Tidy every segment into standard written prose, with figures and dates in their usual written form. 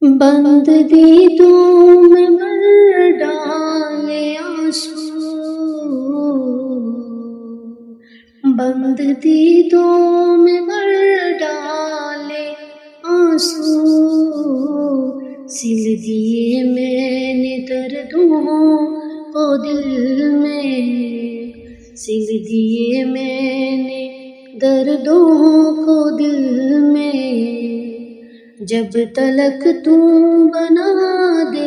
बंद दीदों में भर डाले आंसू, बंद दीदों में भर डाले आंसू, सिल दिए मैंने दर्दों को दिल में, सिल दिए मैंने दर्दों को दिल में। जब तलक तू बना दे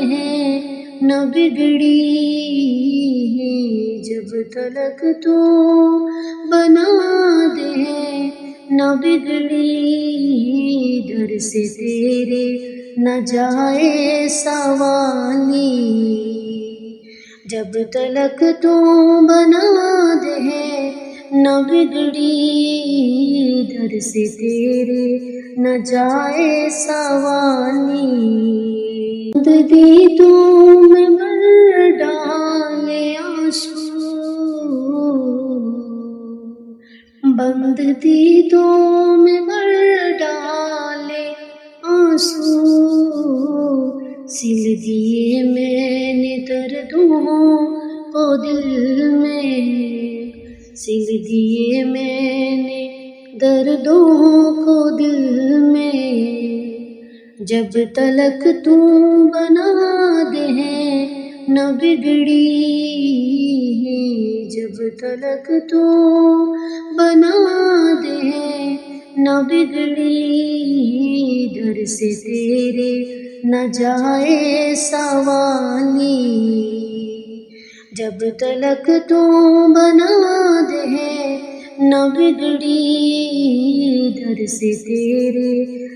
न बिगड़ी, जब तलक तू बना दे न बिगड़ी, दर से तेरे न जाए सवाली। जब तलक तू बना दे न बिगड़ी, दर से तेरे न जाए सवाली। बंद दीदों में भर डाले आंसू, बंद दीदों में भर डाले आंसू, सिल दिए मैंने दर्दों को दिल में, सिल दिए मैंने दर्दों को दिल में। जब तलक तू बना दे न बिगड़ी, जब तलक तू बना दे न बिगड़ी, दर से तेरे न जाए सवाली। जब तलक तू बना दे न बिगड़ी, दर से तेरे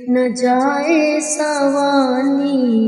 न जाए सवाली।